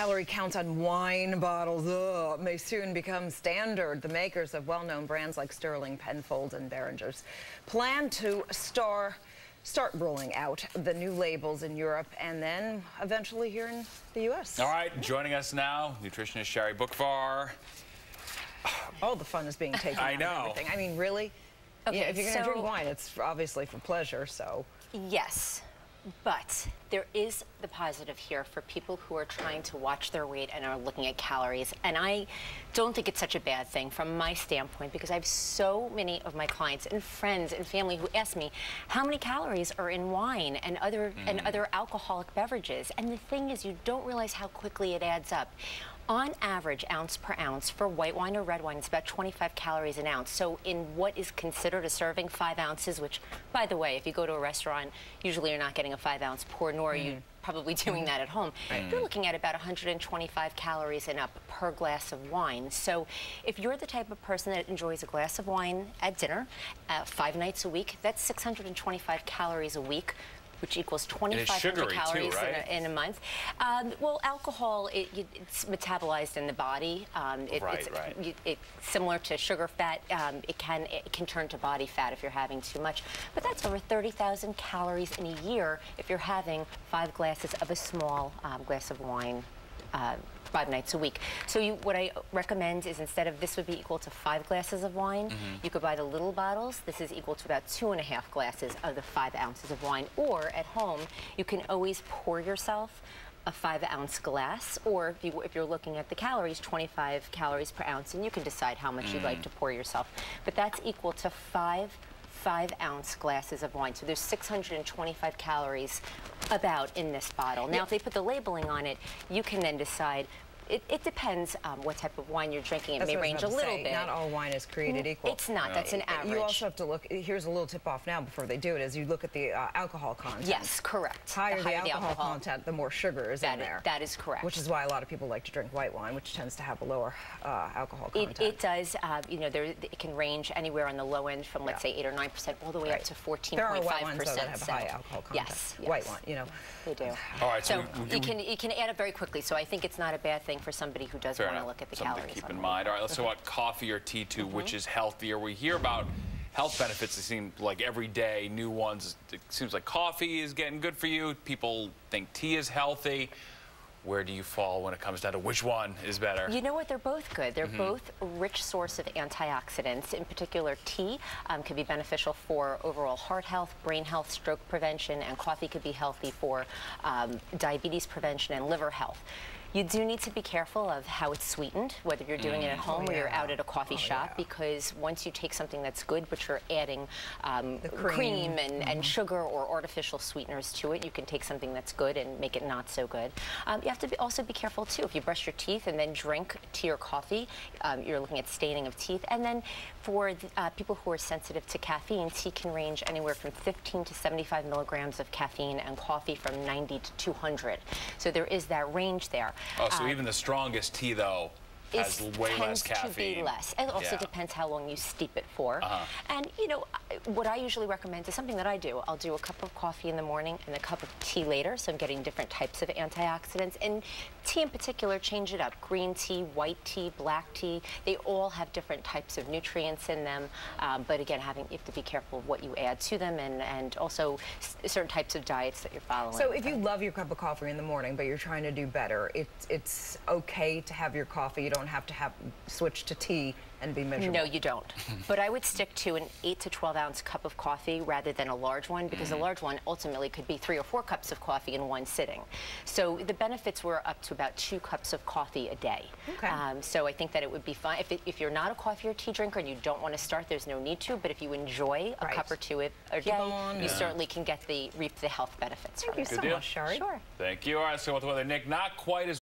Calorie counts on wine bottles may soon become standard. The makers of well-known brands like Sterling, Penfolds, and Behringer's plan to start rolling out the new labels in Europe and then eventually here in the U.S. All right, joining us now, nutritionist Shari Boockvar. All the fun is being taken out of everything. I mean, really? Okay, yeah, if you're going to drink wine, it's obviously for pleasure, so. Yes, but there is the positive here for people who are trying to watch their weight and are looking at calories. And I don't think it's such a bad thing from my standpoint, because I have so many of my clients and friends and family who ask me how many calories are in wine and other alcoholic beverages. And the thing is, you don't realize how quickly it adds up. On average, ounce per ounce, for white wine or red wine, it's about 25 calories an ounce. So in what is considered a serving, 5 ounces, which, by the way, if you go to a restaurant, usually you're not getting a 5-ounce pour, nor are you probably doing that at home. You're looking at about 125 calories and up per glass of wine. So if you're the type of person that enjoys a glass of wine at dinner 5 nights a week, that's 625 calories a week, which equals 2,500 calories in a month. Well, alcohol, it's metabolized in the body. It's similar to sugar fat. It can turn to body fat if you're having too much. But that's over 30,000 calories in a year if you're having 5 glasses of a small glass of wine 5 nights a week. So what I recommend is, instead of this would be equal to 5 glasses of wine, you could buy the little bottles. This is equal to about 2.5 glasses of the 5 ounces of wine. Or at home, you can always pour yourself a 5-ounce glass, or if you're looking at the calories, 25 calories per ounce, and you can decide how much you'd like to pour yourself. But that's equal to 5-ounce glasses of wine. So there's 625 calories about in this bottle. Now, if they put the labeling on it, you can then decide. It depends what type of wine you're drinking. It may range a little bit. Not all wine is created equal. It's not. That's an average. You also have to look. Here's a little tip off now before they do it, is you look at the alcohol content. Yes, correct. Higher the alcohol content, the more sugar is in there. That is correct. Which is why a lot of people like to drink white wine, which tends to have a lower alcohol content. It does. You know, it can range anywhere on the low end from, let's say, 8 or 9%, all the way up to 14.5%. There are white wines though, that have high alcohol content. Yes, white wine, you know. They do. All right, so it can add up very quickly. So I think it's not a bad thing for somebody who does want to look at the calories. Something to keep in mind. All right, let's talk about coffee or tea too, which is healthier. We hear about health benefits. It seems like every day, new ones. It seems like coffee is getting good for you. People think tea is healthy. Where do you fall when it comes down to which one is better? You know what? They're both good. They're both a rich source of antioxidants. In particular, tea can be beneficial for overall heart health, brain health, stroke prevention, and coffee could be healthy for diabetes prevention and liver health. You do need to be careful of how it's sweetened, whether you're doing it at home or you're out at a coffee shop, because once you take something that's good, but you're adding cream and sugar or artificial sweeteners to it, you can take something that's good and make it not so good. You have to also be careful, too. If you brush your teeth and then drink tea or coffee, you're looking at staining of teeth. And then for people who are sensitive to caffeine, tea can range anywhere from 15 to 75 milligrams of caffeine, and coffee from 90 to 200. So there is that range there. Oh, so even the strongest tea, though, has way less caffeine. Tends to be less. It also depends how long you steep it for. And, you know, what I usually recommend is something that I do. I'll do a cup of coffee in the morning and a cup of tea later, so I'm getting different types of antioxidants. And tea in particular, change it up. Green tea, white tea, black tea, they all have different types of nutrients in them. But again, you have to be careful of what you add to them, and also certain types of diets that you're following. So if you love your cup of coffee in the morning, but you're trying to do better, it's okay to have your coffee. You don't have to switch to tea and be miserable. No, you don't. But I would stick to an 8 to 12-ounce cup of coffee rather than a large one, because a large one ultimately could be 3 or 4 cups of coffee in one sitting. So the benefits were up to about 2 cups of coffee a day. Okay. So I think that it would be fine. If you're not a coffee or tea drinker and you don't want to start, there's no need to. But if you enjoy a cup or 2 a day, you certainly can reap the health benefits from it. Thank you so much, Shari. Sure. Thank you. All right, so with the weather, Nick, not quite as